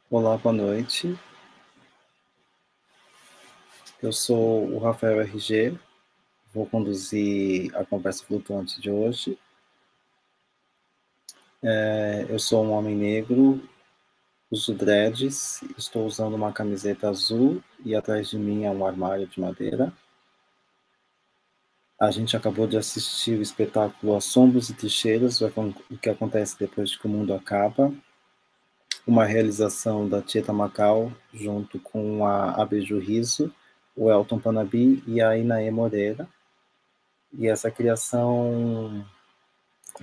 Olá, boa noite. Eu sou o Rafael RG, vou conduzir a conversa flutuante de hoje. Eu sou um homem negro, uso dreads, estou usando uma camiseta azul e atrás de mim é um armário de madeira. A gente acabou de assistir o espetáculo Assombros e Trincheiras, o que acontece depois que o mundo acaba, uma realização da Tieta Macau, junto com a Abeju Riso, o Elton Panabi e a Inaê Moreira. E essa criação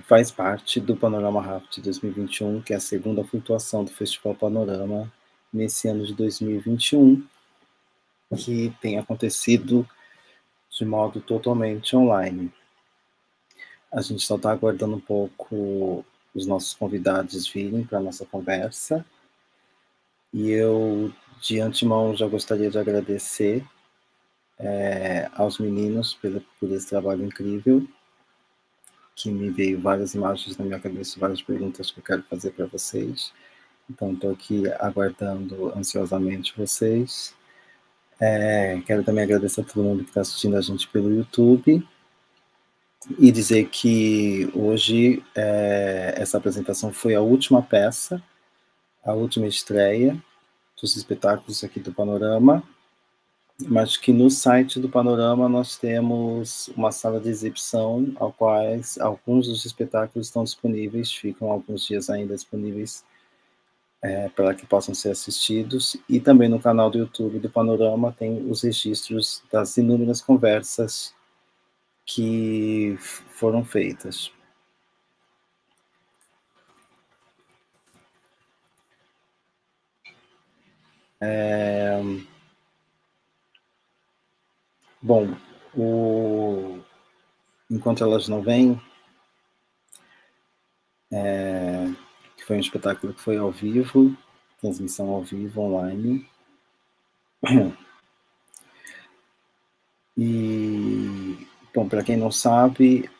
faz parte do Panorama Raft 2021, que é a segunda flutuação do Festival Panorama nesse ano de 2021, que tem acontecido de modo totalmente online. A gente só está aguardando um pouco os nossos convidados virem para a nossa conversa. E eu, de antemão, já gostaria de agradecer aos meninos por esse trabalho incrível, que me veio várias imagens na minha cabeça, várias perguntas que eu quero fazer para vocês. Então, estou aqui aguardando ansiosamente vocês. Quero também agradecer a todo mundo que está assistindo a gente pelo YouTube e dizer que hoje essa apresentação foi a última peça, a última estreia dos espetáculos aqui do Panorama, mas que no site do Panorama nós temos uma sala de exibição, ao quais alguns dos espetáculos estão disponíveis, ficam alguns dias ainda disponíveis para que possam ser assistidos, e também no canal do YouTube do Panorama tem os registros das inúmeras conversas que foram feitas. Bom, enquanto elas não vêm, que foi um espetáculo que foi ao vivo, transmissão ao vivo, online. E, bom, para quem não sabe,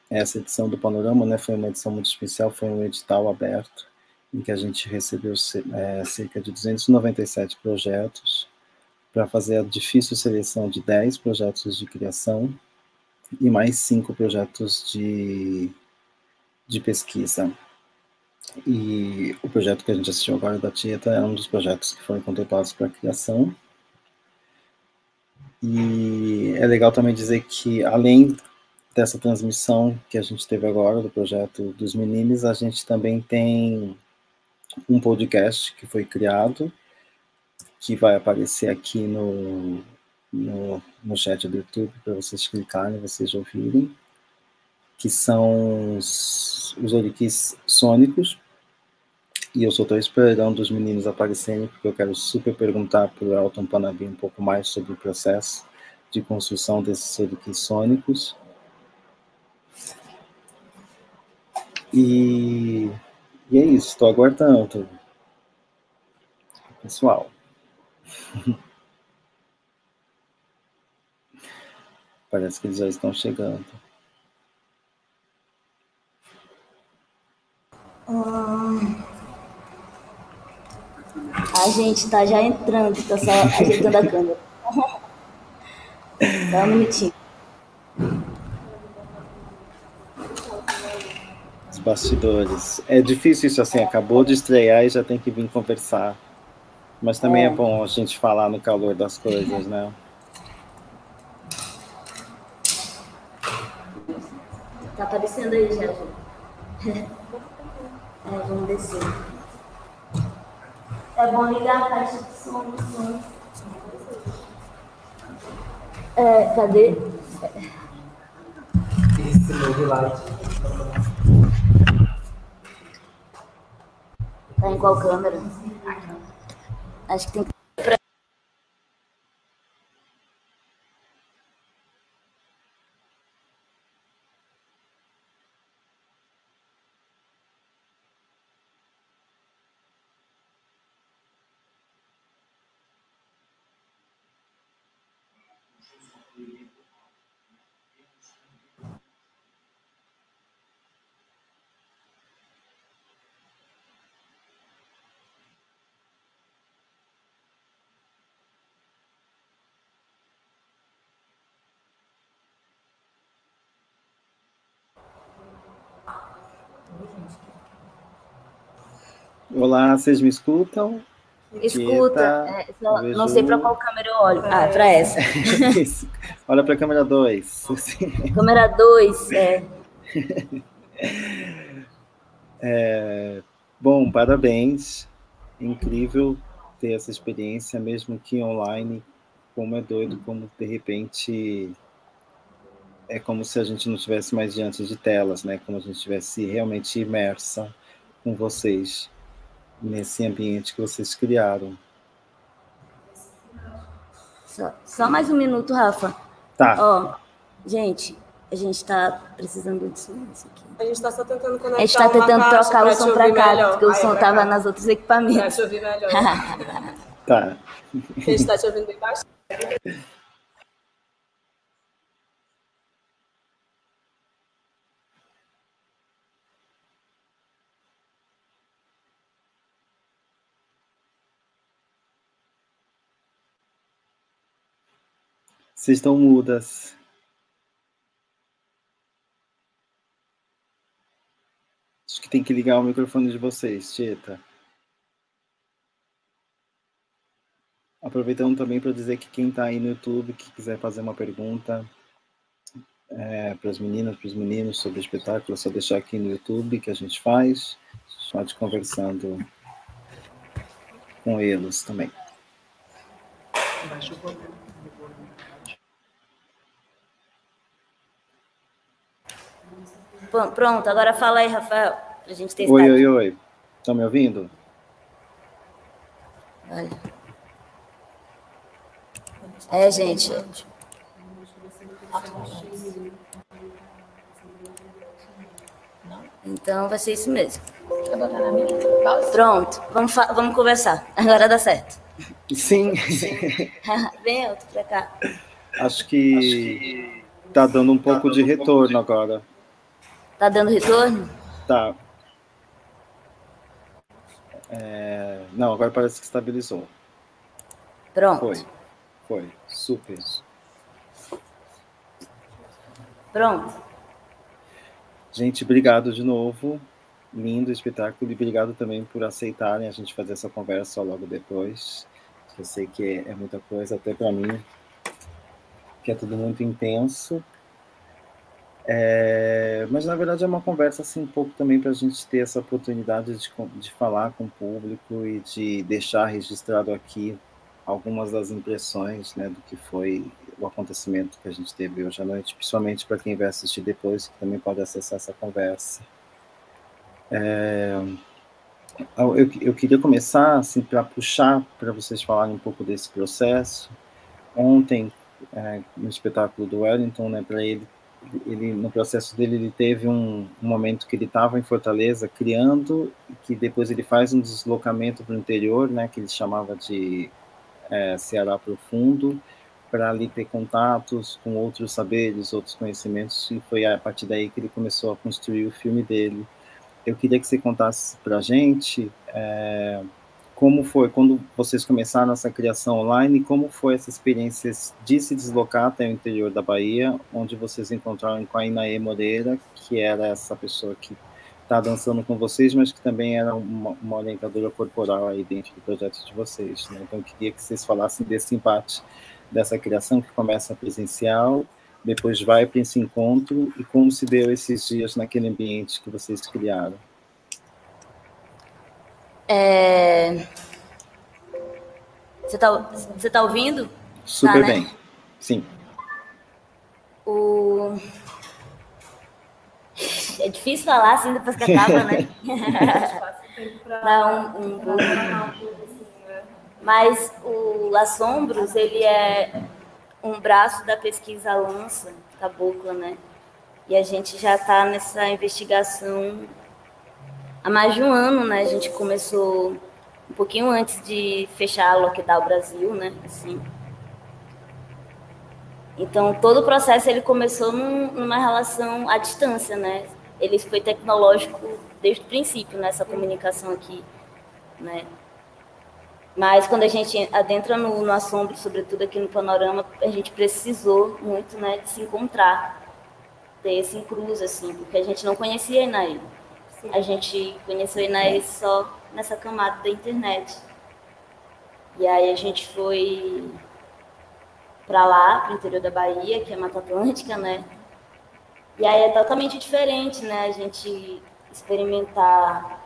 essa edição do Panorama, né, foi uma edição muito especial, foi um edital aberto, em que a gente recebeu cerca de 297 projetos, para fazer a difícil seleção de 10 projetos de criação e mais 5 projetos de pesquisa. E o projeto que a gente assistiu agora da Tieta é um dos projetos que foram contemplados para a criação. E é legal também dizer que, além dessa transmissão que a gente teve agora, do projeto dos meninos, a gente também tem um podcast que foi criado, que vai aparecer aqui no chat do YouTube, para vocês clicarem, vocês ouvirem, que são os Oriquis Sônicos. E eu só estou esperando os meninos aparecerem, porque eu quero super perguntar para o Elton Panabi um pouco mais sobre o processo de construção desses Oriquis Sônicos. E é isso, estou aguardando, pessoal. Parece que eles já estão chegando. A gente tá já entrando, tá só ajeitando a câmera. Só um minutinho. Os bastidores. É difícil isso assim, acabou de estrear e já tem que vir conversar. Mas também é bom a gente falar no calor das coisas, né? Tá aparecendo aí já, Ju. Vamos descer. É bom ligar a caixa de som. Cadê? Esse novo light. Tá em qual câmera? Acho que tem que. Olá, vocês me escutam? Escuta, não sei para qual câmera eu olho. Ah, para essa. Isso. Olha para a câmera 2. Câmera 2, Bom, parabéns. Incrível ter essa experiência, mesmo que online. Como é doido, como de repente é como se a gente não estivesse mais diante de telas, né? Como a gente estivesse realmente imersa com vocês nesse ambiente que vocês criaram. Só mais um minuto, Rafa. Tá. Ó, gente, a gente está precisando de silêncio aqui. A gente está só tentando conectar. A gente está tentando trocar o som para cá, porque o som estava nos outros Para equipamentos. te ouvir melhor. Tá. A gente está te ouvindo bem baixo. Vocês estão mudas. Acho que tem que ligar o microfone de vocês, Tieta. Aproveitando também para dizer que quem está aí no YouTube, que quiser fazer uma pergunta para as meninas, para os meninos sobre o espetáculo, é só deixar aqui no YouTube que a gente faz. Pode conversando com eles também. Pronto, agora fala aí, Rafael, pra gente testar. Oi. Estão me ouvindo? Olha. Gente. Então vai ser isso mesmo. Pronto, vamos conversar. Agora dá certo. Sim. Vem outro pra cá. Acho que tá dando um pouco de retorno agora. Tá dando retorno? Tá. Não, agora parece que estabilizou. Pronto. Foi. Super. Pronto. Gente, obrigado de novo. Lindo o espetáculo e obrigado também por aceitarem a gente fazer essa conversa logo depois. Eu sei que é muita coisa, até para mim, que é tudo muito intenso. Mas, na verdade, é uma conversa assim, um pouco também para a gente ter essa oportunidade de falar com o público e de deixar registrado aqui algumas das impressões, né, do que foi o acontecimento que a gente teve hoje à noite, principalmente para quem vai assistir depois, que também pode acessar essa conversa. Eu queria começar assim, para puxar, para vocês falarem um pouco desse processo. Ontem, no espetáculo do Wellington, né, para ele, no processo dele, ele teve um momento que ele estava em Fortaleza criando, que depois ele faz um deslocamento para o interior, né, que ele chamava de Ceará Profundo, para ali ter contatos com outros saberes, outros conhecimentos, e foi a partir daí que ele começou a construir o filme dele. Eu queria que você contasse para a gente como foi, quando vocês começaram essa criação online, como foi essa experiência de se deslocar até o interior da Bahia, onde vocês encontraram com a Inaê Moreira, que era essa pessoa que está dançando com vocês, mas que também era uma orientadora corporal aí dentro do projeto de vocês, né? Então, eu queria que vocês falassem desse embate, dessa criação que começa presencial, depois vai para esse encontro, e como se deu esses dias naquele ambiente que vocês criaram. Você tá ouvindo? Super bem, né? Sim. É difícil falar assim depois que acaba, né? Dá Mas o Assombros, ele é um braço da pesquisa Lança Cabocla, né? E a gente já está nessa investigação há mais de um ano, né? A gente começou um pouquinho antes de fechar a Lockdown Brasil, né? Assim. Então, todo o processo ele começou numa relação à distância, né? Ele foi tecnológico desde o princípio, nessa comunicação aqui, né? Mas quando a gente adentra no Assombro, sobretudo aqui no Panorama, a gente precisou muito, né, de se encontrar, ter esse incluso, assim, porque a gente não conhecia a Inaê. a gente conheceu a Inaê só nessa camada da internet. E aí a gente foi para lá, para o interior da Bahia, que é Mata Atlântica, né? E aí é totalmente diferente, né? A gente experimentar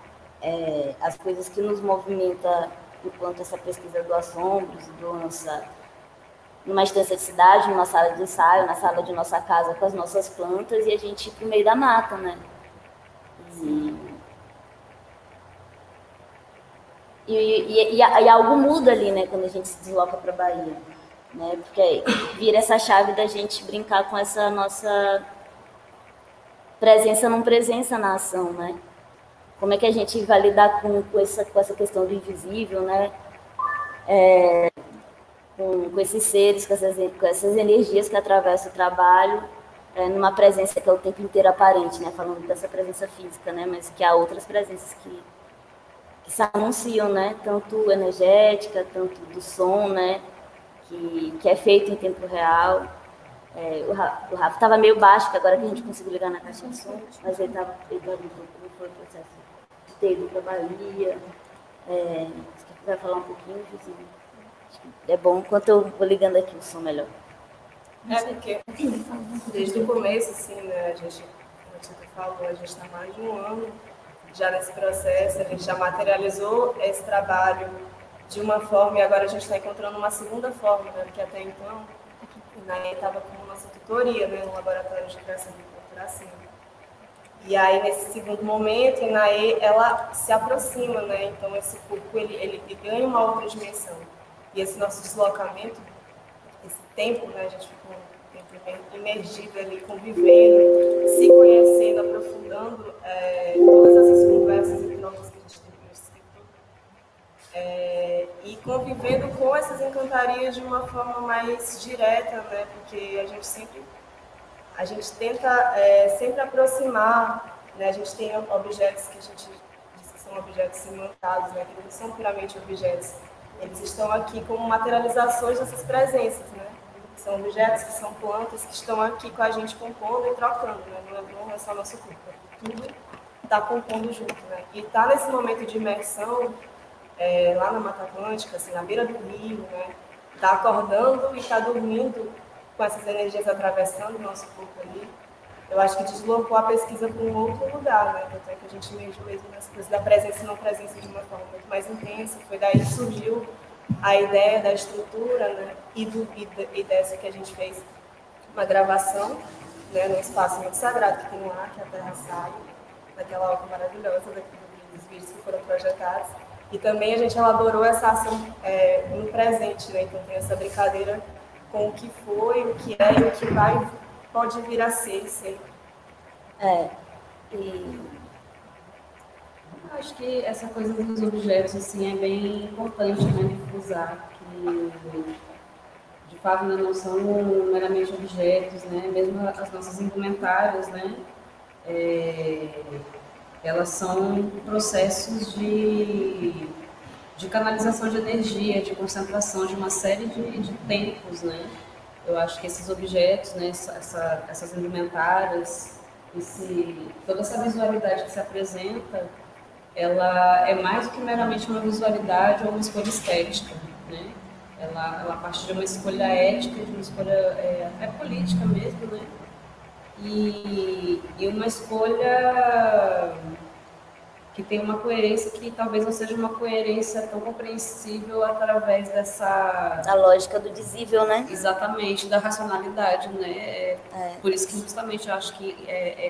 as coisas que nos movimenta enquanto essa pesquisa do assombros, numa estância de cidade, numa sala de ensaio, na sala de nossa casa com as nossas plantas, e a gente ir para o meio da mata, né? E algo muda ali, né, quando a gente se desloca para a Bahia, né? Porque vira essa chave da gente brincar com essa nossa presença não presença na ação, né? Como é que a gente vai lidar com essa questão do invisível, né? Com esses seres, com essas energias que atravessam o trabalho, numa presença que é o tempo inteiro aparente, né? Falando dessa presença física, né? Mas que há outras presenças que se anunciam, né? Tanto energética, tanto do som, né? Que é feito em tempo real. O Rafa estava meio baixo, que agora que a gente conseguiu ligar na caixa de som, mas ele perguntou como foi o processo de ter ido para a Bahia. Você vai falar um pouquinho, Vizinho? É bom, enquanto eu vou ligando aqui o som melhor. Porque desde o começo, assim, né, a gente, como a Tita falou, a gente está mais de um ano já nesse processo, a gente já materializou esse trabalho de uma forma e agora a gente está encontrando uma segunda forma, né, porque até então a Inaê estava com nossa tutoria, né, no laboratório de criação de culturação. E aí, nesse segundo momento, a Inaê, ela se aproxima, né, então esse corpo, ele ganha uma outra dimensão. E esse nosso deslocamento, esse tempo, né, a gente ficou um tempo imergido ali, convivendo, se conhecendo, aprofundando todas essas conversas e trocas que a gente teve nesse tempo. E convivendo com essas encantarias de uma forma mais direta, né, porque a gente tenta sempre aproximar, né, a gente tem objetos que a gente diz que são objetos imantados, né, que não são puramente objetos. Eles estão aqui como materializações dessas presenças, né? São objetos que são plantas que estão aqui com a gente compondo e trocando, né? Não é só nosso corpo, tudo está compondo junto, né? E está nesse momento de imersão, lá na Mata Atlântica, assim, na beira do rio, né? Está acordando e está dormindo com essas energias atravessando o nosso corpo ali. Eu acho que deslocou a pesquisa para um outro lugar, né? Tanto é que a gente mesmo nessa coisa da presença e não presença de uma forma muito mais intensa. Foi daí que surgiu a ideia da estrutura, né? E dessa que a gente fez uma gravação, né? Num espaço muito sagrado que tem lá, que é a Terra Sai, naquela obra maravilhosa dos vídeos que foram projetados. E também a gente elaborou essa ação no presente, né? Então tem essa brincadeira com o que foi, o que é e o que pode vir a ser sempre. E acho que essa coisa dos objetos assim, é bem importante, né, de frisar que, de fato, não são meramente objetos, né, mesmo as nossas indumentárias, né, elas são processos de canalização de energia, de concentração de uma série de tempos, né. Eu acho que esses objetos, né, essas indumentárias, toda essa visualidade que se apresenta, ela é mais do que meramente uma visualidade ou uma escolha estética, né? Ela parte de uma escolha ética, de uma escolha até política mesmo, né? E uma escolha que tem uma coerência que talvez não seja uma coerência tão compreensível através dessa... a lógica do dizível, né? Exatamente, da racionalidade, né? Por isso que justamente eu acho que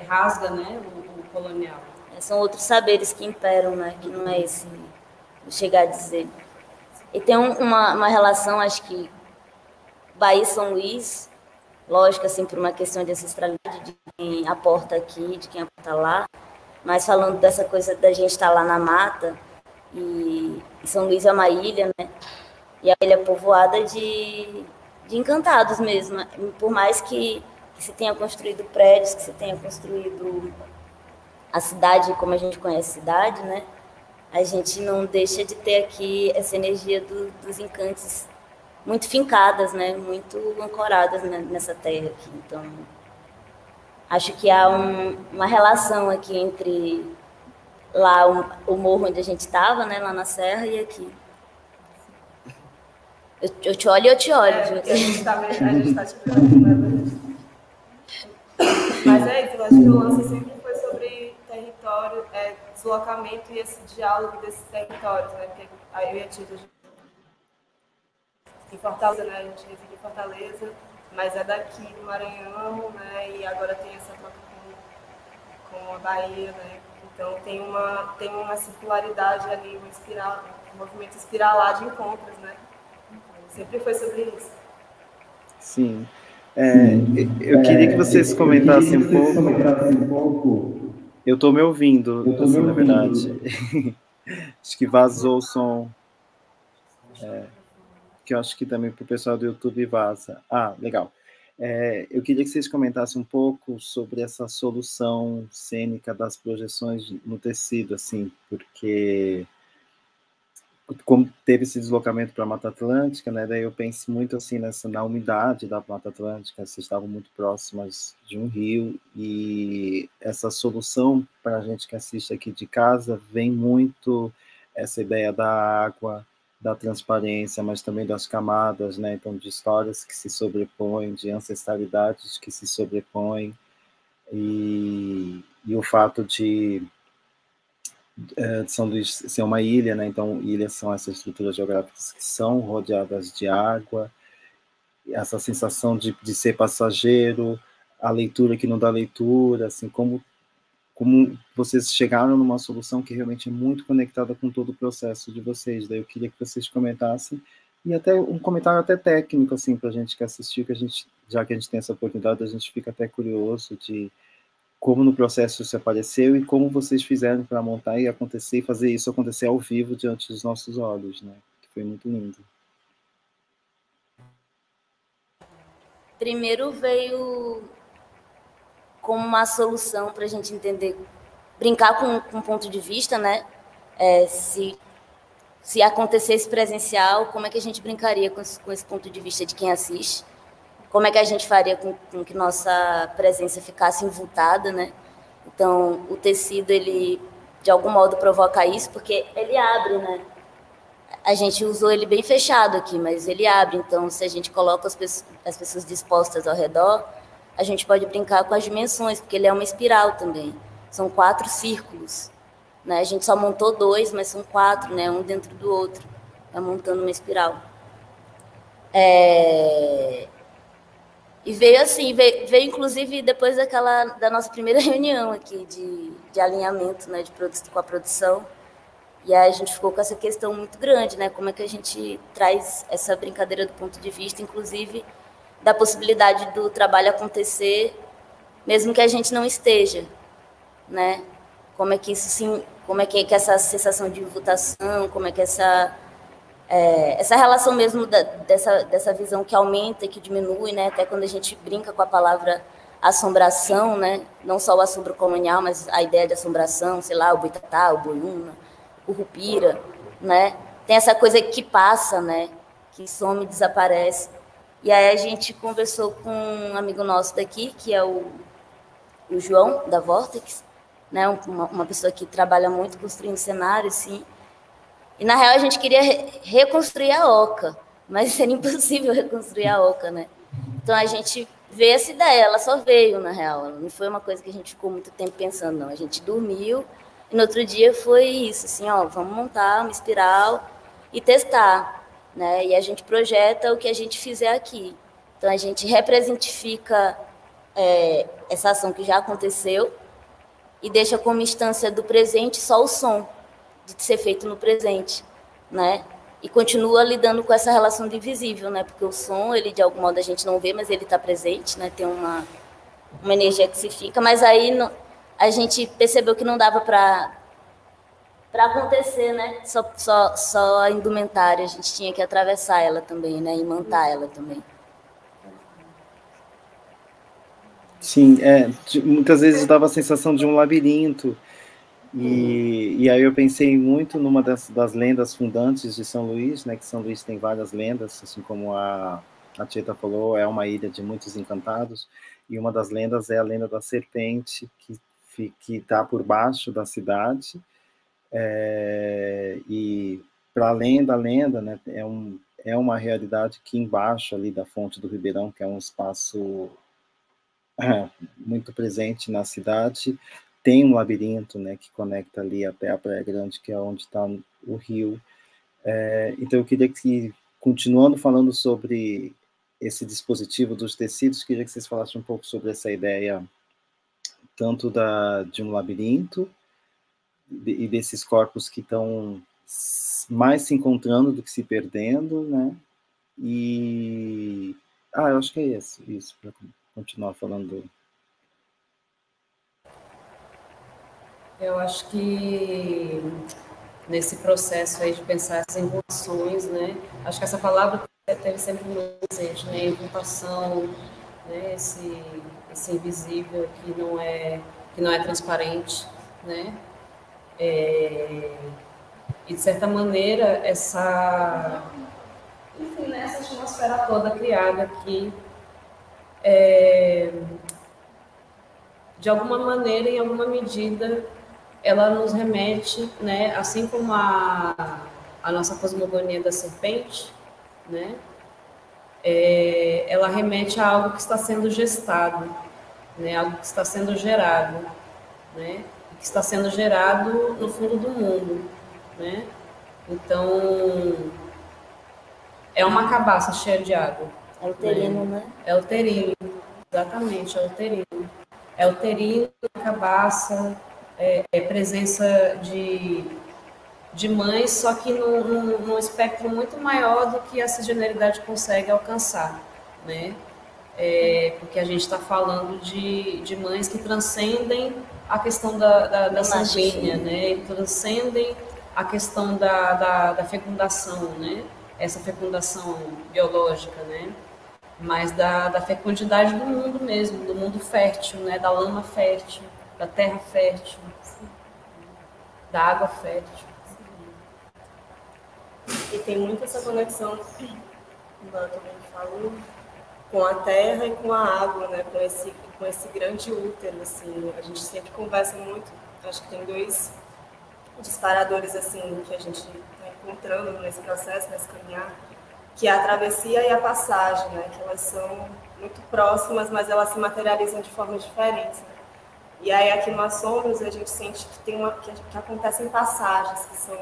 rasga, né, o colonial. São outros saberes que imperam, né? Que não é esse chegar a dizer. E tem uma relação, acho que Bahia e São Luís, lógico, assim, por uma questão de ancestralidade, de quem aporta aqui, de quem aporta lá, mas falando dessa coisa da gente estar lá na mata, e São Luís é uma ilha, né? E a ilha é povoada de encantados mesmo. Por mais que se tenha construído prédios, que se tenha construído a cidade como a gente conhece a cidade, né? A gente não deixa de ter aqui essa energia dos encantes muito fincadas, né? Muito ancoradas nessa terra aqui. Então, acho que há uma relação aqui entre lá o morro onde a gente estava, né, lá na serra, e aqui. Eu te olho e eu te olho. A gente tá te vendo, né? Mas é isso, eu acho que o lance sempre foi sobre território, deslocamento e esse diálogo desses territórios, né? Porque aí eu e a Tita em Fortaleza, né? A gente reside em Fortaleza, mas é daqui do Maranhão, né? E agora tem essa troca com a Bahia, né? Então tem uma circularidade ali, um movimento espiralar de encontros, né? Sempre foi sobre isso. Sim. Eu queria que vocês comentassem um pouco. Eu estou me ouvindo, assim, na verdade. Acho que vazou o som. Que eu acho que também para o pessoal do YouTube vaza. Ah, legal. Eu queria que vocês comentassem um pouco sobre essa solução cênica das projeções no tecido, assim, porque como teve esse deslocamento para a Mata Atlântica, né, daí eu penso muito assim na umidade da Mata Atlântica, vocês estavam muito próximas de um rio, e essa solução para a gente que assiste aqui de casa vem muito essa ideia da água, da transparência, mas também das camadas, né, então de histórias que se sobrepõem, de ancestralidades que se sobrepõem, e o fato de São Luís ser uma ilha, né? Então ilhas são essas estruturas geográficas que são rodeadas de água, essa sensação de ser passageiro, a leitura que não dá leitura, assim, como vocês chegaram numa solução que realmente é muito conectada com todo o processo de vocês. Daí eu queria que vocês comentassem, e até um comentário até técnico, assim, para a gente que assistiu, que já que a gente tem essa oportunidade, a gente fica até curioso de como no processo isso apareceu e como vocês fizeram para montar e acontecer, e fazer isso acontecer ao vivo diante dos nossos olhos, né? Que foi muito lindo. Primeiro veio como uma solução para a gente entender, brincar com um ponto de vista, né? Se acontecesse presencial, como é que a gente brincaria com esse ponto de vista de quem assiste? Como é que a gente faria com que nossa presença ficasse envoltada, né? Então, o tecido, ele, de algum modo, provoca isso, porque ele abre, né? A gente usou ele bem fechado aqui, mas ele abre. Então, se a gente coloca as pessoas dispostas ao redor, a gente pode brincar com as dimensões, porque ele é uma espiral também. São 4 círculos, né? A gente só montou 2, mas são 4, né? Um dentro do outro, vai montando uma espiral. E veio assim, veio inclusive depois da nossa primeira reunião aqui de alinhamento, né, com a produção. E aí a gente ficou com essa questão muito grande, né? Como é que a gente traz essa brincadeira do ponto de vista, inclusive da possibilidade do trabalho acontecer, mesmo que a gente não esteja, né? Como é que essa sensação de votação, como é que essa relação mesmo dessa visão que aumenta e que diminui, né? Até quando a gente brinca com a palavra assombração, né? Não só o assombro colonial, mas a ideia de assombração, sei lá, o boitatá, o boiúna, o rupira, né? Tem essa coisa que passa, né? Que some, desaparece. E aí a gente conversou com um amigo nosso daqui, que é o João, da Vortex, né? Uma pessoa que trabalha muito construindo cenário, assim. E, na real, a gente queria reconstruir a Oca, mas seria impossível reconstruir a Oca, né? Então, a gente veio essa ideia, ela só veio, na real. Não foi uma coisa que a gente ficou muito tempo pensando, não. A gente dormiu e, no outro dia, foi isso, assim, ó, vamos montar uma espiral e testar, né? E a gente projeta o que a gente fizer aqui. Então, a gente representifica essa ação que já aconteceu e deixa como instância do presente só o som, de ser feito no presente, né? E continua lidando com essa relação do invisível, né? Porque o som, ele de algum modo a gente não vê, mas ele está presente, né? Tem uma energia que se fica, mas aí a gente percebeu que não dava para acontecer, né? Só a indumentária, a gente tinha que atravessar ela também, né? Imantar ela também. Sim, muitas vezes dava a sensação de um labirinto. E aí eu pensei muito numa das lendas fundantes de São Luís, né, que São Luís tem várias lendas, assim como a Tieta falou, é uma ilha de muitos encantados, e uma das lendas é a lenda da serpente, que está por baixo da cidade, E para além da lenda, né, é uma realidade que embaixo ali da fonte do Ribeirão, que é um espaço muito presente na cidade, tem um labirinto, né, que conecta ali até a Praia Grande, que é onde está o rio. Então eu queria que, continuando falando sobre esse dispositivo dos tecidos, queria que vocês falassem um pouco sobre essa ideia, tanto de um labirinto, e desses corpos que estão mais se encontrando do que se perdendo, né? E... eu acho que é isso para continuar falando. Eu acho que nesse processo aí de pensar as invocações, né? Acho que essa palavra teve sempre muito presente, né? Invocação, né? Esse invisível que não é transparente, né? E de certa maneira enfim, né? Essa atmosfera toda criada aqui, de alguma maneira, em alguma medida, ela nos remete, né, assim como a nossa cosmogonia da serpente, né, ela remete a algo que está sendo gestado, né, algo que está sendo gerado, né, que está sendo gerado no fundo do mundo, né. Então, é uma cabaça cheia de água. É uterino, né? É uterino, exatamente, é uterino. É uterino, cabaça, presença de mães, só que num espectro muito maior do que a cisgeneridade consegue alcançar, né? Porque a gente está falando de mães que transcendem a questão da sanguínea, né? E transcendem a questão da fecundação, né? Essa fecundação biológica, né? Mas da fecundidade do mundo mesmo, do mundo fértil, né? Da lama fértil, da terra fértil, da água fértil. E tem muito essa conexão, como ela também falou, com a terra e com a água, né? Com esse grande útero, assim. A gente sempre conversa muito, acho que tem 2 disparadores, assim, que a gente está encontrando nesse processo, nesse caminhar, que é a travessia e a passagem, né? Que elas são muito próximas, mas elas se materializam de formas diferentes. Né? E aí aqui no Assombros a gente sente que acontecem passagens, que são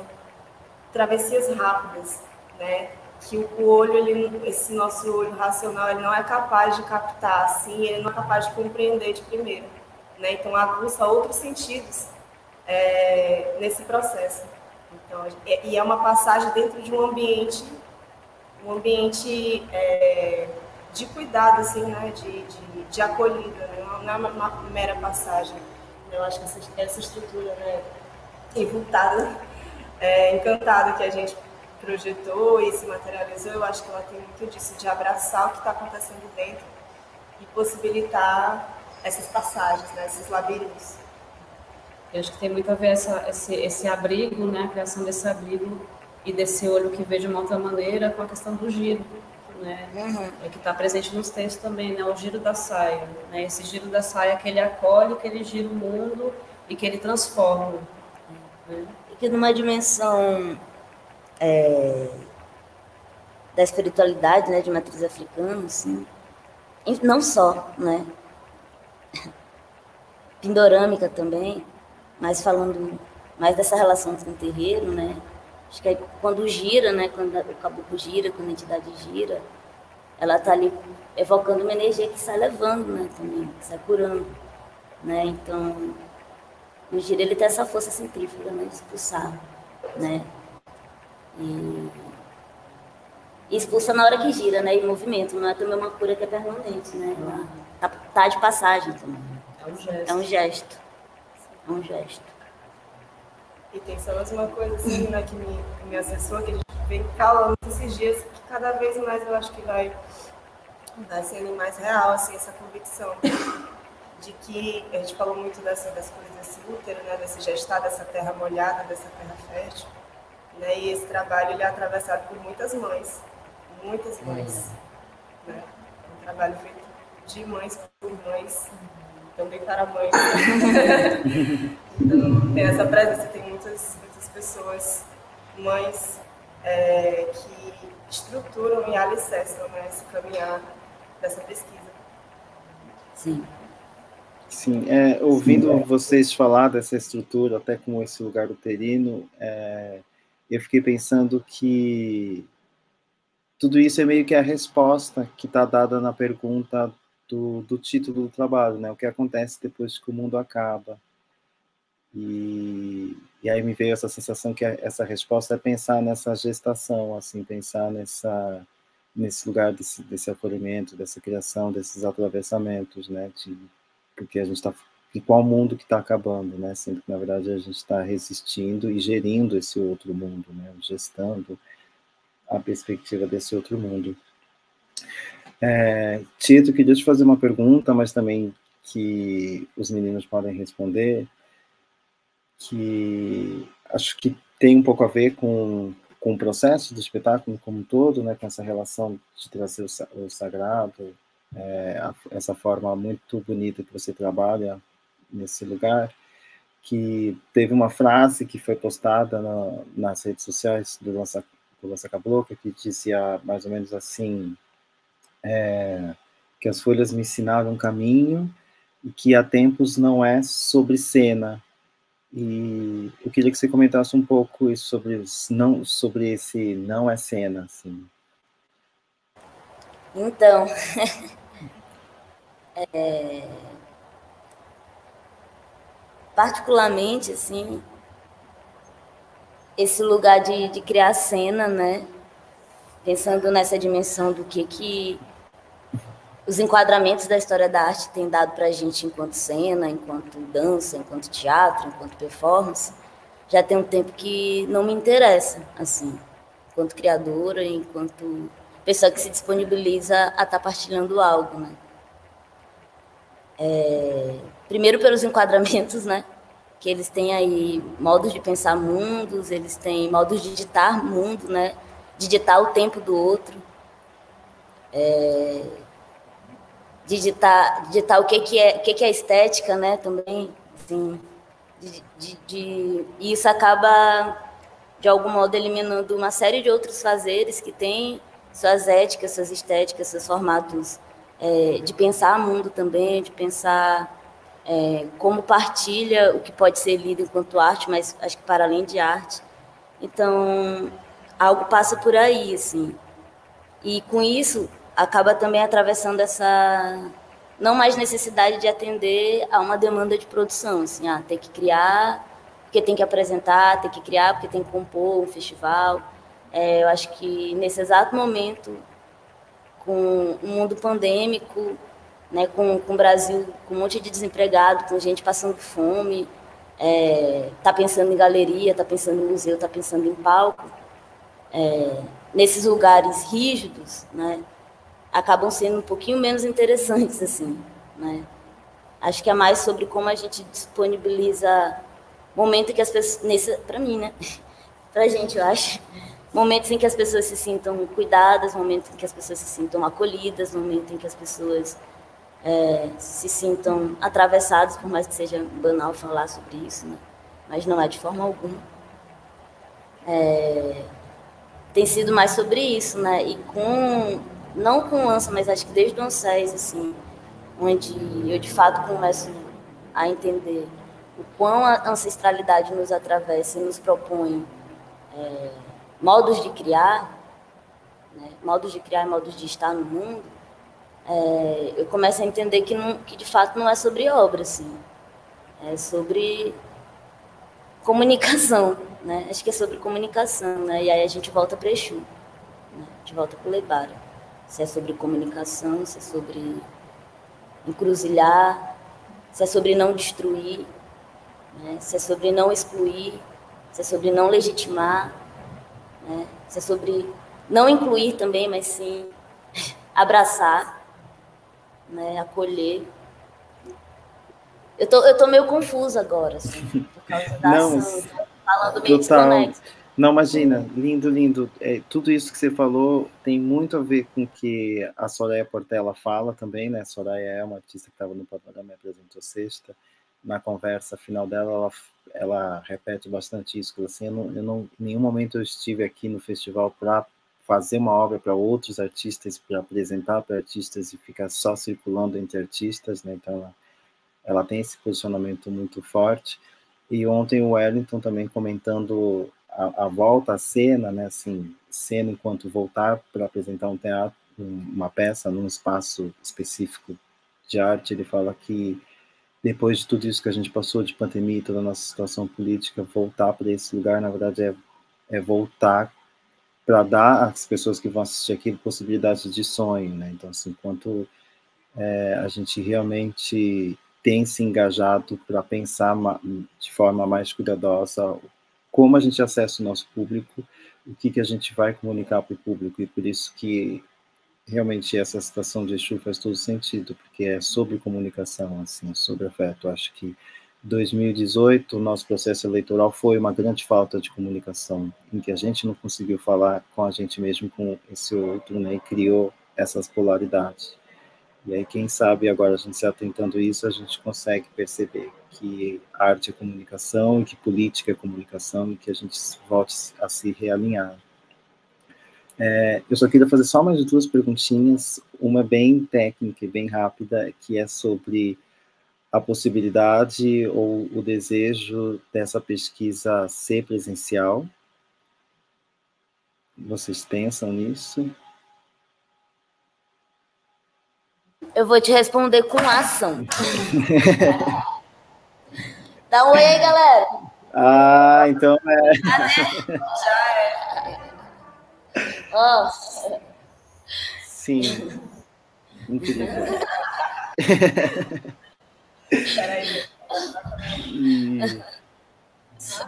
travessias rápidas, né? Que o olho, esse nosso olho racional, ele não é capaz de captar assim, ele não é capaz de compreender de primeira, né? Então aguça outros sentidos nesse processo. Então, e é uma passagem dentro de um ambiente de cuidado, assim, né? de acolhida, né? Não é uma mera passagem. Eu acho que essa estrutura, né? Envoltada, encantada que a gente projetou e se materializou, eu acho que ela tem muito disso, de abraçar o que está acontecendo dentro e possibilitar essas passagens, né? Esses labirintos. Eu acho que tem muito a ver esse abrigo, né? A criação desse abrigo e desse olho que vê de uma outra maneira com a questão do giro, né? Que está presente nos textos também, né? O giro da saia, né? Esse giro da saia que ele acolhe, que ele gira o mundo e que ele transforma, né? E que numa dimensão da espiritualidade, né, de matriz africana, assim, não só, né? Pindorâmica também, mas falando mais dessa relação com o terreiro, né? Acho que aí, quando gira, né, quando o caboclo gira, quando a entidade gira, ela está ali evocando uma energia que sai levando, né, também, que sai curando, né? Então, o giro, ele tem essa força centrífuga, né, de expulsar, né? E expulsa na hora que gira, né, em movimento, não é também uma cura que é permanente, né? Ela tá de passagem também. É um gesto. É um gesto. E tem só mais uma coisa assim, né, que me acessou, que a gente vem falando esses dias, que cada vez mais eu acho que vai sendo mais real, assim, essa convicção de que a gente falou muito das coisas desse útero, né, desse gestar, dessa terra molhada, dessa terra fértil, né, e esse trabalho ele é atravessado por muitas mães, né, um trabalho feito de mães por mães, também para mães. Então, tem essa presença, tem muitas pessoas, mães, que estruturam e alicerçam, né, esse caminhar dessa pesquisa. Sim. Sim, ouvindo vocês falar dessa estrutura, até com esse lugar uterino, eu fiquei pensando que tudo isso é meio que a resposta que está dada na pergunta do título do trabalho, né? O que acontece depois que o mundo acaba. E aí me veio essa sensação que essa resposta é pensar nessa gestação, assim, pensar nesse lugar desse acolhimento, dessa criação, desses atravessamentos, né? Porque a gente está em qual mundo que está acabando, né? Sendo que, na verdade, a gente está resistindo e gerindo esse outro mundo, né? Gestando a perspectiva desse outro mundo. Tito, queria te fazer uma pergunta, mas também que os meninos podem responder, que acho que tem um pouco a ver com o processo do espetáculo como um todo, né, com essa relação de trazer o sagrado, essa forma muito bonita que você trabalha nesse lugar, que teve uma frase que foi postada nas redes sociais do Lança Cabocla, que dizia mais ou menos assim, que as folhas me ensinaram um caminho e que há tempos não é sobre cena. E eu queria que você comentasse um pouco isso sobre esse não é cena, assim. Então, particularmente, assim, esse lugar de criar cena, né? Pensando nessa dimensão do que os enquadramentos da história da arte têm dado para a gente enquanto cena, enquanto dança, enquanto teatro, enquanto performance, já tem um tempo que não me interessa, assim, enquanto criadora, enquanto pessoa que se disponibiliza a estar partilhando algo, né? Primeiro pelos enquadramentos, né? Que eles têm aí modos de pensar mundos, eles têm modos de ditar mundo, né? De ditar o tempo do outro, de ditar o que é estética, né? Também, assim, e isso acaba de algum modo eliminando uma série de outros fazeres que têm suas éticas, suas estéticas, seus formatos de pensar mundo também, de pensar como partilha o que pode ser lido enquanto arte, mas acho que para além de arte. Então, algo passa por aí, assim. E com isso, acaba também atravessando essa não mais necessidade de atender a uma demanda de produção, assim, tem que criar, porque tem que apresentar, tem que criar, porque tem que compor um festival. Eu acho que nesse exato momento, com o mundo pandêmico, né, com o Brasil com um monte de desempregado, com gente passando fome, tá pensando em galeria, tá pensando em museu, tá pensando em palco, nesses lugares rígidos, né, acabam sendo um pouquinho menos interessantes, assim, né. Acho que é mais sobre como a gente disponibiliza momento que as pessoas, para mim, né, pra gente, eu acho, momentos em que as pessoas se sintam cuidadas, momentos em que as pessoas se sintam acolhidas, momentos em que as pessoas se sintam atravessadas, por mais que seja banal falar sobre isso, né? Mas não é de forma alguma. Tem sido mais sobre isso, né? E não com Lança, mas acho que desde o Ancés, assim, onde eu de fato começo a entender o quão a ancestralidade nos atravessa e nos propõe modos de criar, né? Modos de criar e modos de estar no mundo. Eu começo a entender que de fato não é sobre obra, assim. É sobre comunicação, né? Acho que é sobre comunicação, né? E aí a gente volta para Exu, né? A gente volta para o Lebara. Se é sobre comunicação, se é sobre encruzilhar, se é sobre não destruir, né? Se é sobre não excluir, se é sobre não legitimar, né? Se é sobre não incluir também, mas sim abraçar, né, acolher. Eu tô meio confusa agora, assim, por causa da Não, ação, falando meio total. desconexo. Não, imagina, lindo, lindo. Tudo isso que você falou tem muito a ver com o que a Soraya Portela fala também, né? A Soraya é uma artista que estava no Panorama, me apresentou sexta. na conversa final dela, ela repete bastante isso, que assim, em nenhum momento eu estive aqui no festival para fazer uma obra para outros artistas, para apresentar para artistas e ficar só circulando entre artistas, né? Então ela tem esse posicionamento muito forte. E ontem o Wellington também comentando a volta à cena, né? Assim, cena enquanto voltar para apresentar um teatro, uma peça num espaço específico de arte, ele fala que depois de tudo isso que a gente passou de pandemia e toda a nossa situação política, voltar para esse lugar, na verdade, é voltar para dar às pessoas que vão assistir aquilo possibilidades de sonho, né? Então, assim, enquanto a gente realmente tem se engajado para pensar de forma mais cuidadosa como a gente acessa o nosso público, o que a gente vai comunicar para o público, e por isso que realmente essa citação de Exu faz todo sentido, porque é sobre comunicação, assim, sobre afeto. Acho que 2018, o nosso processo eleitoral foi uma grande falta de comunicação, em que a gente não conseguiu falar com a gente mesmo, com esse outro, né, e criou essas polaridades. E aí, quem sabe, agora a gente se atentando a isso, a gente consegue perceber que arte é comunicação, e que política é comunicação, e que a gente volte a se realinhar. Eu só queria fazer só mais 2 perguntinhas, uma bem técnica e bem rápida, que é sobre a possibilidade ou o desejo dessa pesquisa ser presencial. Vocês pensam nisso? Eu vou te responder com ação. Dá um oi aí, galera. Ah, então Ó. Sim. Incrível.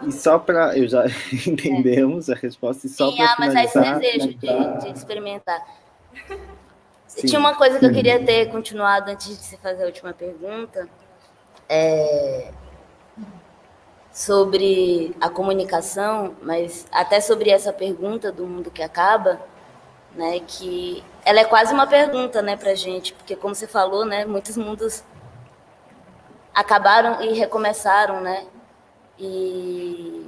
E só para... Já entendemos a resposta, e só para Mas é esse finalizar... desejo de experimentar. Sim. Tinha uma coisa que eu queria ter continuado antes de você fazer a última pergunta, sobre a comunicação, mas até sobre essa pergunta do mundo que acaba, né, que ela é quase uma pergunta, né, pra gente, porque como você falou, né, muitos mundos acabaram e recomeçaram, né, e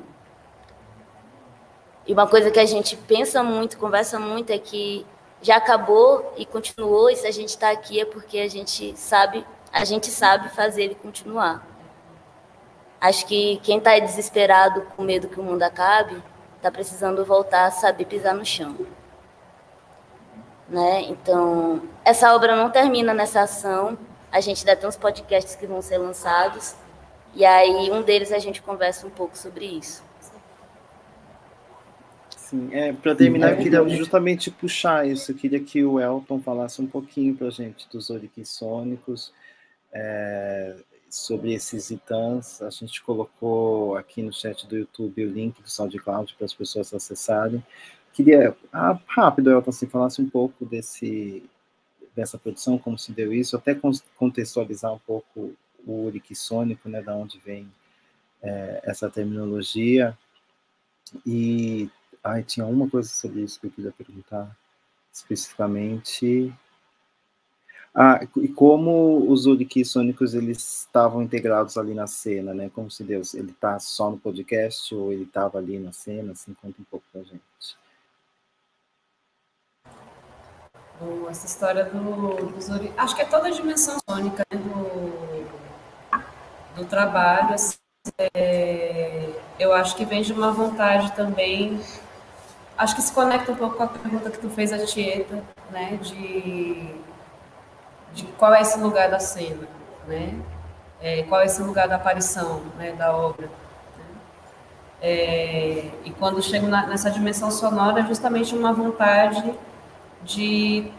uma coisa que a gente pensa muito, conversa muito, é que já acabou e continuou, e se a gente está aqui é porque a gente sabe fazer ele continuar. Acho que quem está desesperado com medo que o mundo acabe, está precisando voltar a saber pisar no chão. Né? Então, essa obra não termina nessa ação, a gente ainda tem uns podcasts que vão ser lançados, e aí um deles a gente conversa um pouco sobre isso. Sim, para terminar, eu queria justamente puxar isso, eu queria que o Elton falasse um pouquinho para a gente dos oriquis sônicos, sobre esses itãs. A gente colocou aqui no chat do YouTube o link do SoundCloud para as pessoas acessarem. Queria, rápido, Elton, se falasse um pouco dessa produção, como se deu isso, até contextualizar um pouco o oriqui sônico, né, da onde vem essa terminologia. E tinha uma coisa sobre isso que eu queria perguntar especificamente. E como os oriquis sônicos, eles estavam integrados ali na cena, né? Como se Deus, ele está só no podcast ou ele estava ali na cena? Assim, conta um pouco pra gente. Bom, essa história dos oriquis, acho que é toda a dimensão sônica, né, do trabalho, assim, eu acho que vem de uma vontade também, acho que se conecta um pouco com a pergunta que tu fez a Tieta, né, de qual é esse lugar da cena, né, qual é esse lugar da aparição, né, da obra, né? E quando chego nessa dimensão sonora, é justamente uma vontade de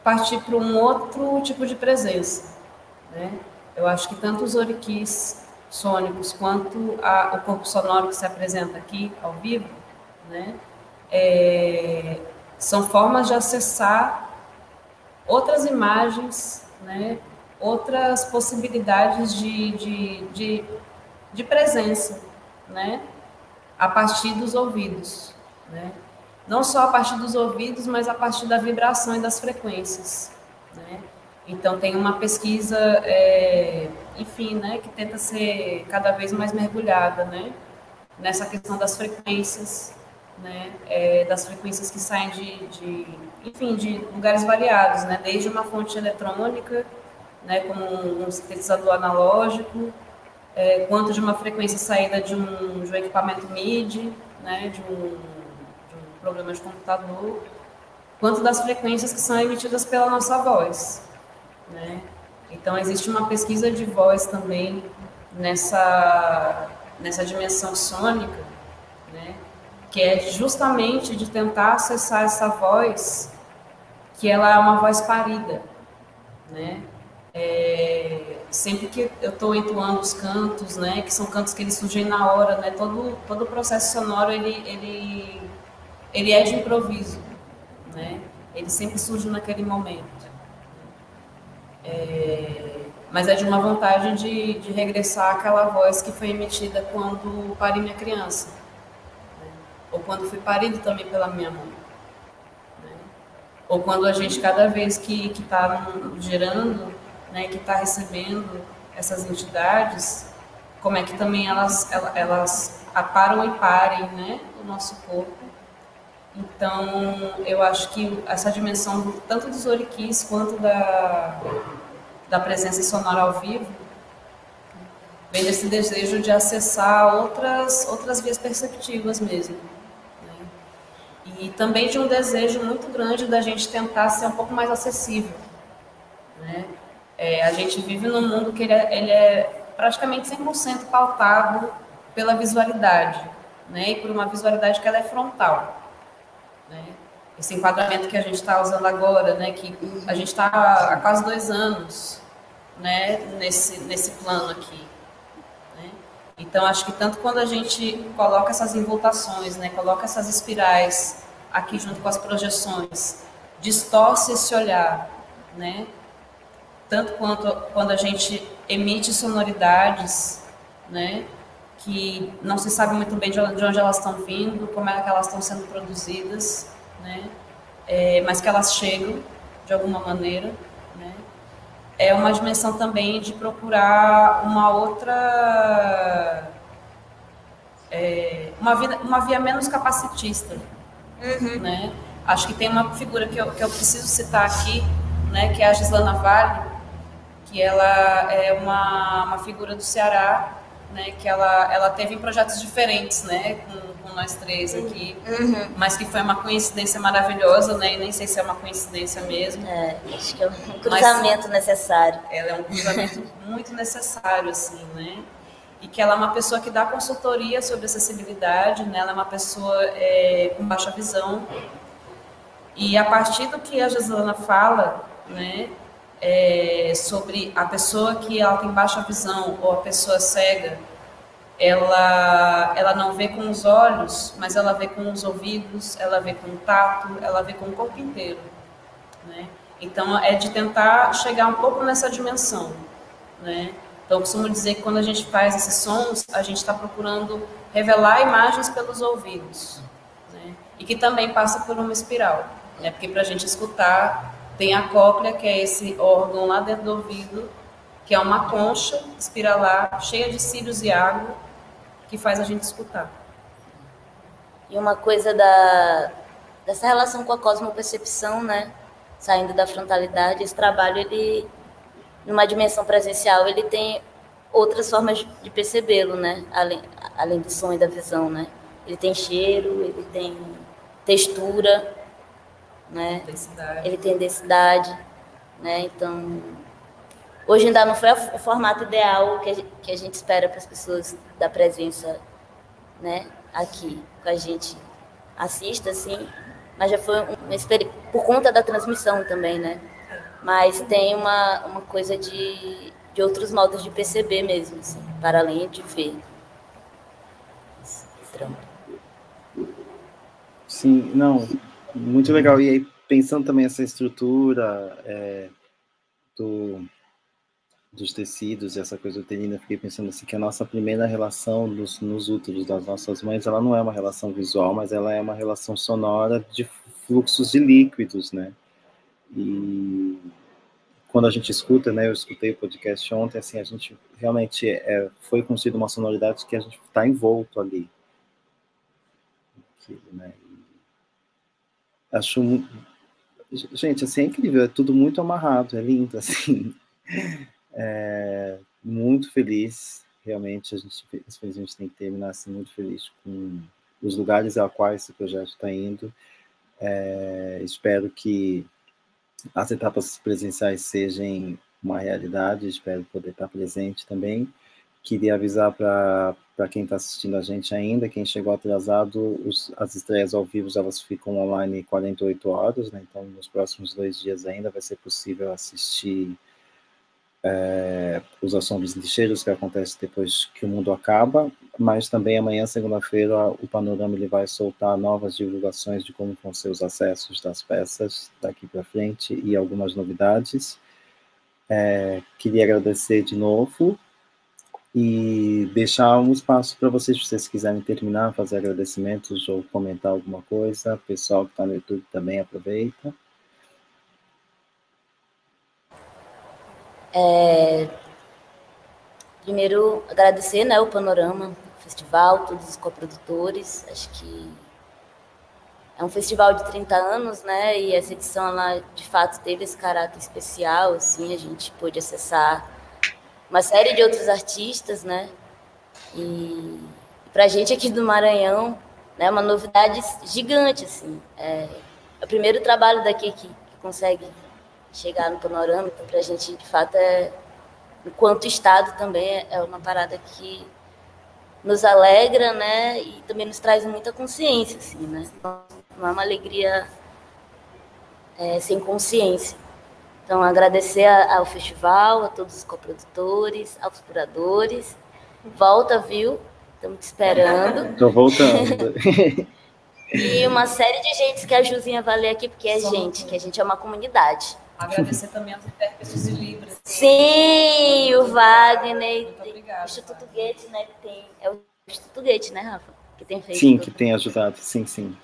partir para um outro tipo de presença, né? Eu acho que tanto os oriquis sônicos quanto o corpo sonoro que se apresenta aqui ao vivo, né, são formas de acessar outras imagens, né, outras possibilidades de presença, né, a partir dos ouvidos, né? Não só a partir dos ouvidos, mas a partir da vibração e das frequências, né? Então, tem uma pesquisa, enfim, né, que tenta ser cada vez mais mergulhada, né, nessa questão das frequências, né, das frequências que saem enfim, de lugares variados, né, desde uma fonte eletrônica, né, como um sintetizador analógico, quanto de uma frequência saída de um equipamento MIDI, né, de um programa de computador, quanto das frequências que são emitidas pela nossa voz, né? Então, existe uma pesquisa de voz também nessa dimensão sônica, né? Que é justamente de tentar acessar essa voz, que ela é uma voz parida, né? Sempre que eu estou entoando os cantos, né? Que são cantos que eles surgem na hora, né? Todo o processo sonoro, ele é de improviso, né? Ele sempre surge naquele momento. Mas é de uma vontade de regressar àquela voz que foi emitida quando pari minha criança, né? Ou quando fui parido também pela minha mãe, né? Ou quando a gente, cada vez que está gerando, né, que está recebendo essas entidades, como é que também elas aparam e parem, né, o nosso corpo. Então, eu acho que essa dimensão, tanto dos oriquis quanto da presença sonora ao vivo, vem desse desejo de acessar outras vias perceptivas mesmo, né? E também de um desejo muito grande da gente tentar ser um pouco mais acessível, né? A gente vive num mundo que ele é praticamente 100% pautado pela visualidade, né? E por uma visualidade que ela é frontal, né? Esse enquadramento que a gente está usando agora, né? Que a gente está há quase 2 anos, né? Nesse plano aqui, né? Então, acho que tanto quando a gente coloca essas envoltações, né? Coloca essas espirais aqui junto com as projeções, distorce esse olhar, né? Tanto quanto quando a gente emite sonoridades, né, que não se sabe muito bem de onde elas estão vindo, como é que elas estão sendo produzidas, né, mas que elas chegam de alguma maneira, né. É uma dimensão também de procurar uma outra, uma via menos capacitista, né. Acho que tem uma figura que eu preciso citar aqui, né, que é a Gislana Vale, que ela é uma figura do Ceará, né, que ela teve em projetos diferentes, né, com nós 3 aqui, mas que foi uma coincidência maravilhosa, né, e nem sei se é uma coincidência mesmo. Acho que é um cruzamento necessário. Ela é um cruzamento muito necessário, assim, né, e que ela é uma pessoa que dá consultoria sobre acessibilidade, né, ela é uma pessoa com baixa visão, e a partir do que a Gislana fala, né, sobre a pessoa que ela tem baixa visão ou a pessoa cega, ela não vê com os olhos, mas ela vê com os ouvidos, ela vê com o tato, ela vê com o corpo inteiro, né? Então, é de tentar chegar um pouco nessa dimensão, né? Então, eu costumo dizer que quando a gente faz esses sons, a gente está procurando revelar imagens pelos ouvidos, né? E que também passa por uma espiral, né? Porque para a gente escutar, tem a cóclea, que é esse órgão lá dentro do ouvido, que é uma concha espiralar, cheia de cílios e água, que faz a gente escutar. E uma coisa dessa relação com a cosmopercepção, né? Saindo da frontalidade, esse trabalho, ele, numa dimensão presencial, ele tem outras formas de percebê-lo, né? Além do som e da visão, né? Ele tem cheiro, ele tem textura, né? Ele tem densidade, né? Então, hoje ainda não foi o formato ideal que a gente espera para as pessoas da presença, né? Aqui com a gente assista, assim, mas já foi uma experiência por conta da transmissão também, né? Mas tem uma coisa de outros modos de perceber mesmo, assim, para além de ver. Sim, não, muito legal. E aí, pensando também essa estrutura dos tecidos e essa coisa uterina, eu fiquei pensando assim, que a nossa primeira relação nos úteros das nossas mães, ela não é uma relação visual, mas ela é uma relação sonora de fluxos de líquidos, né? E quando a gente escuta, né, eu escutei o podcast ontem, assim, a gente realmente foi construída uma sonoridade que a gente está envolto ali. Aquilo, né? Acho, gente, assim, é incrível, é tudo muito amarrado, é lindo, assim. Muito feliz, realmente, a gente tem que terminar assim, muito feliz com os lugares ao qual esse projeto está indo. Espero que as etapas presenciais sejam uma realidade, espero poder estar presente também. Queria avisar para quem está assistindo a gente ainda, quem chegou atrasado, as estreias ao vivo elas ficam online 48 horas, né? Então nos próximos 2 dias ainda vai ser possível assistir os Assombros e Trincheiras, que acontece depois que o mundo acaba, mas também amanhã, segunda-feira, o Panorama ele vai soltar novas divulgações de como vão ser os acessos das peças daqui para frente e algumas novidades. Queria agradecer de novo e deixar um espaço para vocês, se vocês quiserem terminar, fazer agradecimentos ou comentar alguma coisa. O pessoal que está no YouTube também aproveita. Primeiro, agradecer, né, o Panorama, o festival, todos os coprodutores. Acho que é um festival de 30 anos, né, e essa edição, ela, de fato, teve esse caráter especial, assim, a gente pôde acessar uma série de outros artistas, né, e para a gente aqui do Maranhão, né, uma novidade gigante, assim. É o primeiro trabalho daqui que consegue chegar no Panorama, então, para a gente, de fato, enquanto Estado também é uma parada que nos alegra, né, e também nos traz muita consciência, assim, né, não é uma alegria sem consciência. Então, agradecer ao festival, a todos os coprodutores, aos curadores. Volta, viu? Estamos te esperando. Estou voltando. E uma série de gente que a Juzinha vai ler aqui, porque é gente, que a gente é uma comunidade. Agradecer também aos intérpretes de Libras. Sim, o Wagner, obrigada, o Instituto Goethe, né, que tem, é o Instituto Goethe, né, Rafa? Que tem feito. Sim, que tem ajudado, sim. Sim,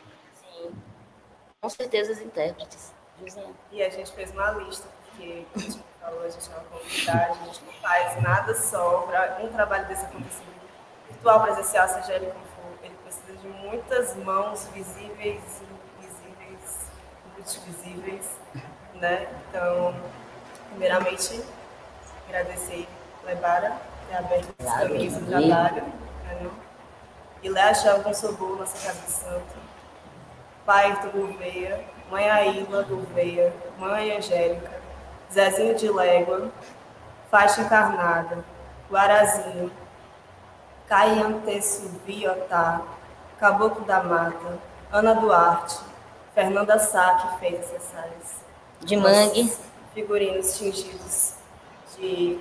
com certeza os intérpretes. Juzinha. E a gente fez uma lista, porque, como a gente falou, a gente é uma comunidade, a gente não faz nada só para um trabalho desse acontecer. Virtual, presencial, seja ele como for, ele precisa de muitas mãos visíveis, invisíveis, multivisíveis, né? Então, primeiramente, agradecer a Lebara, ter aberto esse caminho, esse trabalho, né? E Léa Chalcon Sobou, nossa Casa de Santo, Pai Ayrton Gouveia, Mãe Aíla Gouveia, Mãe Angélica, Zezinho de Légua, Faixa Encarnada, Guarazinho, Caianteçu Viotá, Caboclo da Mata, Ana Duarte, Fernanda Sá, que fez acessórios. De mangue. Figurinos tingidos de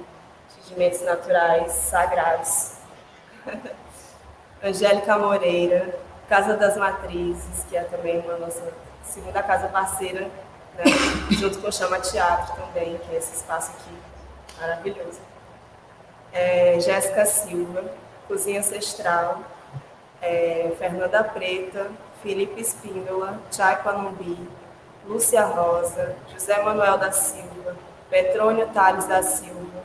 tingimentos naturais, sagrados. Angélica Moreira, Casa das Matrizes, que é também uma nossa segunda casa parceira, né? Junto com o Chama Teatro também, que é esse espaço aqui maravilhoso. Jéssica Silva, Cozinha Ancestral, Fernanda Preta, Felipe Espíndola, Chay Panambi, Lúcia Rosa, José Manuel da Silva, Petrônio Tales da Silva,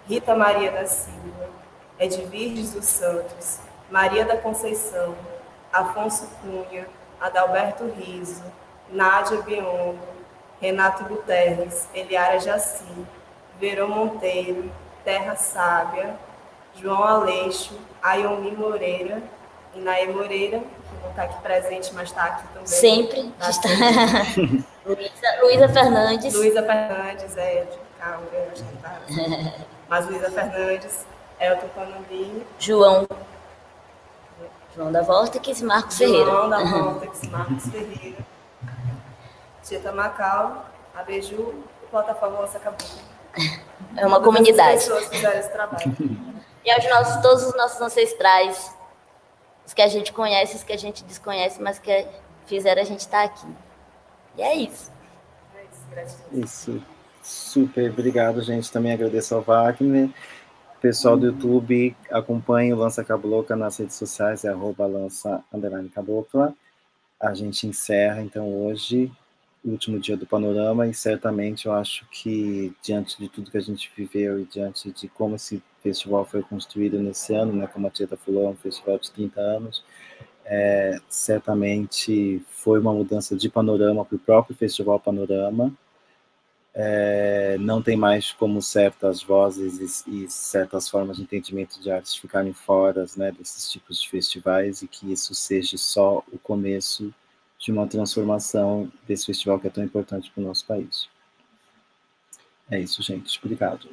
Rita Maria da Silva, Edvirges dos Santos, Maria da Conceição, Afonso Cunha, Adalberto Riso, Nádia Biongo, Renato Guterres, Eliara Jaci, Verão Monteiro, Terra Sábia, João Aleixo, Ayoni Moreira, Inaê Moreira, que não está aqui presente, mas está aqui também. Sempre. Luísa Fernandes. Luísa Fernandes, calma, eu acho que tá. Mas Luísa Fernandes, Elton Panambi. João da Vortex, Marcos Ferreira. João da Vortex, Marcos Ferreira. Tita Macau, a Beiju, Plataforma Nossa Cabocla. É uma comunidade. As pessoas fizeram esse trabalho. E todos os nossos ancestrais, os que a gente conhece, os que a gente desconhece, mas que fizeram a gente estar aqui. E é isso. É isso, gratidão. Isso, super obrigado, gente. Também agradeço ao Wagner. Pessoal do YouTube, acompanhe o Lança Cabocla nas redes sociais, @lança_cabocla. A gente encerra, então, hoje o último dia do Panorama, e certamente eu acho que, diante de tudo que a gente viveu e diante de como esse festival foi construído nesse ano, né, como a Tieta falou, é um festival de 30 anos, certamente foi uma mudança de panorama para o próprio Festival Panorama. Não tem mais como certas vozes e certas formas de entendimento de artes ficarem fora, né, desses tipos de festivais, e que isso seja só o começo de uma transformação desse festival que é tão importante para o nosso país. É isso, gente. Obrigado.